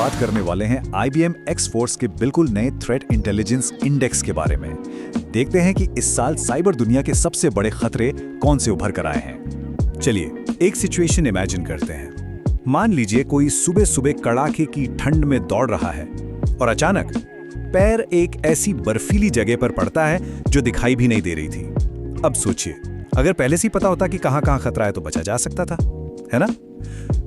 बात करने वाले हैं IBM X-Force के बिल्कुल नए थ्रेट इंटेलिजेंस इंडेक्स के बारे में। देखते हैं कि इस साल साइबर दुनिया के सबसे बड़े खतरे कौन से उभर कर आए हैं। चलिए एक सिचुएशन इमेजिन करते हैं। मान लीजिए कोई सुबह सुबह कड़ाके की ठंड में दौड़ रहा है और अचानक पैर एक ऐसी बर्फीली जगह पर पड़ता है जो दिखाई भी नहीं दे रही थी। अब सोचिए, अगर पहले से ही पता होता कि कहां खतरा है तो बचा जा सकता था, है ना?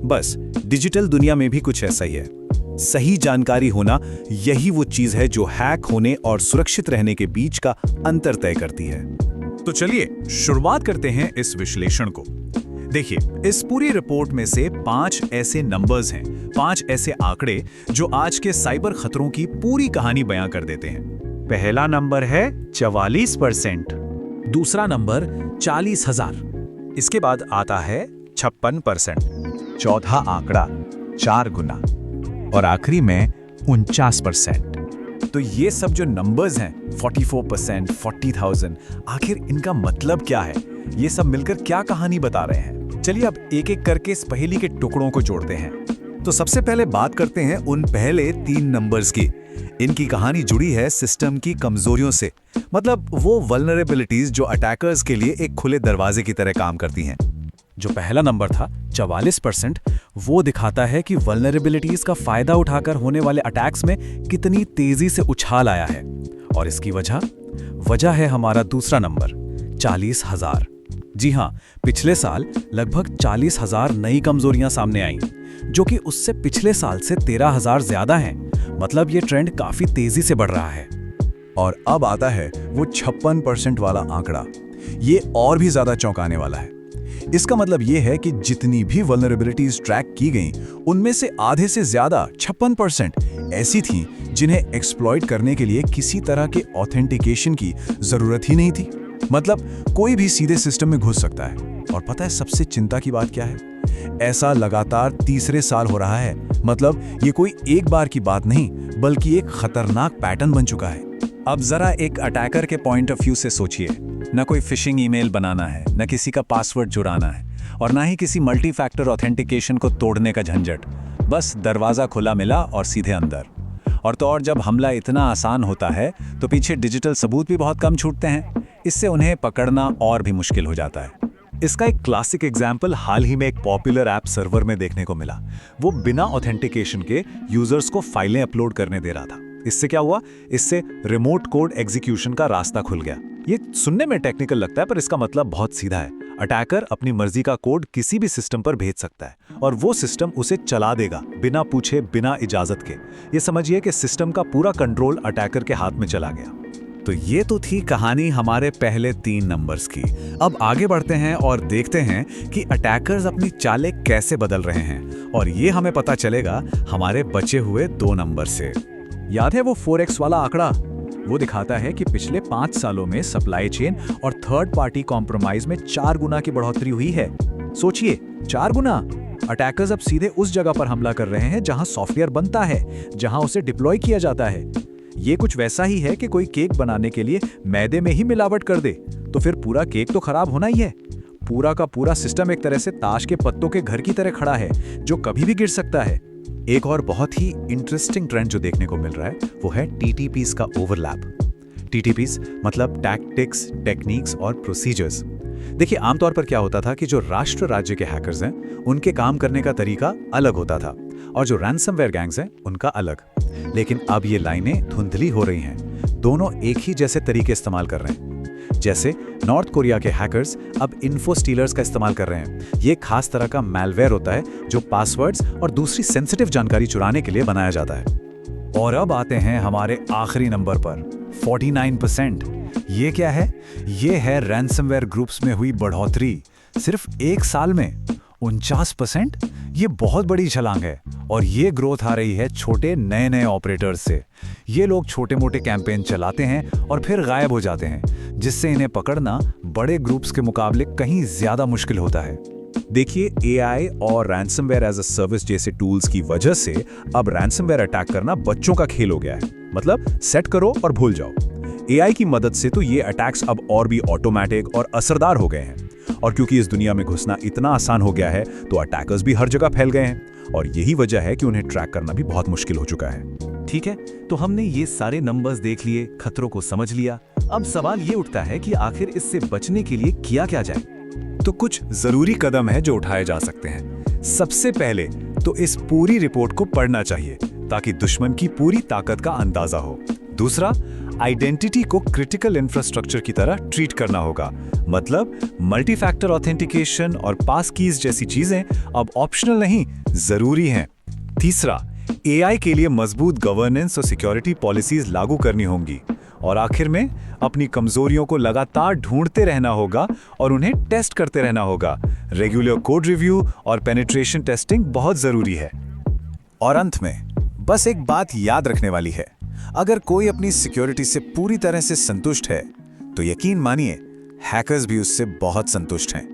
बस डिजिटल दुनिया में भी कुछ ऐसा ही है। सही जानकारी होना यही वो चीज है जो हैक होने और सुरक्षित रहने के बीच का अंतर तय करती है। तो चलिए शुरुआत करते हैं इस विश्लेषण को। देखिए, इस पूरी रिपोर्ट में से 5 ऐसे नंबर्स हैं, 5 ऐसे आंकड़े जो आज के साइबर खतरों की पूरी कहानी बयां कर देते हैं। पहला नंबर है 44%, दूसरा नंबर 40,000, इसके बाद आता है 56%, चौथा आंकड़ा 4 गुना और आखिरी में 49%। तो ये सब जो नंबर्स हैं 44%, 40,000, आखिर इनका मतलब क्या है? ये सब मिलकर क्या कहानी बता रहे हैं? चलिए अब एक एक करके इस पहेली के टुकड़ों को जोड़ते हैं। तो सबसे पहले बात करते हैं उन पहले 3 नंबर्स की। इनकी कहानी जुड़ी है सिस्टम की कमजोरियों से, मतलब वो वल्नरेबिलिटीज जो अटैकर्स के लिए एक खुले दरवाजे की तरह काम करती हैं। जो पहला नंबर था 44%, वो दिखाता है कि वल्नरेबिलिटीज का फायदा उठाकर होने वाले अटैक्स में कितनी तेजी से उछाल आया है। और इसकी वजह है हमारा दूसरा नंबर 40,000। जी हाँ, पिछले साल लगभग 40,000 नई कमजोरियां सामने आईं, जो कि उससे पिछले साल से 13,000 ज्यादा हैं। मतलब ये ट्रेंड काफी तेजी से बढ़ रहा है। और अब आता है वो 56% वाला आंकड़ा। ये और भी ज्यादा चौंकाने वाला है। इसका मतलब ये है कि जितनी भी वल्नरेबिलिटीज ट्रैक की गईं, उनमें से आधे से ज्यादा 56% ऐसी थीं जिन्हें एक्सप्लॉइट करने के लिए किसी तरह के ऑथेंटिकेशन की जरूरत ही नहीं थी। मतलब कोई भी सीधे सिस्टम में घुस सकता है। और पता है सबसे चिंता की बात क्या है? ऐसा लगातार तीसरे साल हो रहा है। मतलब ये कोई एक बार की बात नहीं, बल्कि एक खतरनाक पैटर्न बन चुका है। अब जरा एक अटैकर के पॉइंट ऑफ व्यू से सोचिए। न कोई फिशिंग ईमेल बनाना है, न किसी का पासवर्ड चुराना है, और ना ही किसी मल्टी फैक्टर ऑथेंटिकेशन को तोड़ने का झंझट। बस दरवाजा खुला मिला और सीधे अंदर। और तो और जब हमला इतना आसान होता है तो पीछे डिजिटल सबूत भी बहुत कम छूटते हैं। इससे उन्हें पकड़ना और भी मुश्किल हो जाता है। इसका एक क्लासिक एग्जाम्पल हाल ही में एक पॉपुलर ऐप सर्वर में देखने को मिला। वो बिना ऑथेंटिकेशन के यूजर्स को फाइलें अपलोड करने दे रहा था। इससे क्या हुआ? इससे रिमोट कोड एग्जीक्यूशन का रास्ता खुल गया। ये सुनने में टेक्निकल लगता है, पर इसका मतलब बहुत सीधा है। अटैकर अपनी मर्जी का कोड किसी भी सिस्टम पर भेज सकता है और वो सिस्टम उसे चला देगा बिना पूछे, बिना इजाजत के। ये समझिए कि सिस्टम का पूरा कंट्रोल अटैकर के हाथ में चला गया। तो ये तो थी कहानी हमारे पहले 3 नंबर्स की। अब आगे बढ़ते हैं और देखते हैं कि अटैकर्स अपनी चालें कैसे बदल रहे हैं, और ये हमें पता चलेगा हमारे बचे हुए 2 नंबर से। याद है वो 4x वाला आंकड़ा? वो दिखाता है कि पिछले 5 सालों में सप्लाई चेन और थर्ड पार्टी कॉम्प्रोमाइज में 4 गुना की बढ़ोतरी हुई है। सोचिए, 4 गुना। अटैकर्स अब सीधे उस जगह पर हमला कर रहे हैं जहां सॉफ्टवेयर बनता है, जहां उसे डिप्लॉय किया जाता है। ये कुछ वैसा ही है कि कोई केक बनाने के लिए मैदे में ही मिलावट कर दे, तो फिर पूरा केक तो खराब होना ही है। पूरा का पूरा सिस्टम एक तरह से ताश के पत्तों के घर की तरह खड़ा है, जो कभी भी गिर सकता है। एक और बहुत ही इंटरेस्टिंग ट्रेंड जो देखने को मिल रहा है वो है TTPs का ओवरलैप। TTPs मतलब टैक्टिक्स, टेक्निक्स और प्रोसीजर्स। देखिए, आमतौर पर क्या होता था कि जो राष्ट्र राज्य के हैकर्स हैं उनके काम करने का तरीका अलग होता था, और जो रैंसमवेयर गैंग्स हैं उनका अलग। लेकिन अब ये लाइनें धुंधली हो रही हैं। दोनों एक ही जैसे तरीके इस्तेमाल कर रहे हैं। जैसे नॉर्थ कोरिया के हैकर्स अब इन्फो स्टीलर्स का इस्तेमाल कर रहे हैं। ये खास तरह का मैलवेयर होता है जो पासवर्ड्स और दूसरी सेंसिटिव जानकारी चुराने के लिए बनाया जाता है। और अब आते हैं हमारे आखिरी नंबर पर, 49%। ये क्या है? ये है रैंसमवेयर ग्रुप्स में हुई बढ़ोतरी। सिर्फ 1 साल में 49%। ये बहुत बड़ी छलांग है, और ये ग्रोथ आ रही है छोटे नए ऑपरेटर्स से। ये लोग छोटे मोटे कैंपेन चलाते हैं और फिर गायब हो जाते हैं, जिससे इन्हें पकड़ना बड़े ग्रुप्स के मुकाबले कहीं ज्यादा मुश्किल होता है। देखिए, AI और रैंसमवेयर एज अ सर्विस जैसे टूल्स की वजह से अब रैंसमवेयर अटैक करना बच्चों का खेल हो गया है। मतलब सेट करो और भूल जाओ। AI की मदद से तो ये अटैक्स अब और भी ऑटोमेटिक और असरदार हो गए हैं। और क्योंकि इस दुनिया में घुसना इतना आसान हो गया है तो अटैकर्स भी हर जगह फैल गए हैं और यही वजह है कि उन्हें ट्रैक करना भी बहुत मुश्किल हो चुका है। ठीक है, तो हमने ये सारे नंबर्स देख लिए, खतरों को समझ लिया। अब सवाल ये उठता है कि आखिर इससे बचने के लिए किया क्या जाए। तो कुछ जरूरी कदम है जो उठाए जा सकते हैं। सबसे पहले तो इस पूरी रिपोर्ट को पढ़ना चाहिए ताकि दुश्मन की पूरी ताकत का अंदाजा हो। दूसरा, आइडेंटिटी को क्रिटिकल इंफ्रास्ट्रक्चर की तरह ट्रीट करना होगा, मतलब मल्टी फैक्टर ऑथेंटिकेशन और पास कीज जैसी चीजें अब ऑप्शनल नहीं, जरूरी हैं। तीसरा, एआई के लिए मजबूत गवर्नेंस और सिक्योरिटी पॉलिसीज लागू करनी होंगी। और आखिर में अपनी कमजोरियों को लगातार ढूंढते रहना होगा और उन्हें टेस्ट करते रहना होगा। रेगुलर कोड रिव्यू और पेनिट्रेशन टेस्टिंग बहुत जरूरी है। और अंत में बस एक बात याद रखने वाली है, अगर कोई अपनी सिक्योरिटी से पूरी तरह से संतुष्ट है तो यकीन मानिए हैकर्स भी उससे बहुत संतुष्ट हैं।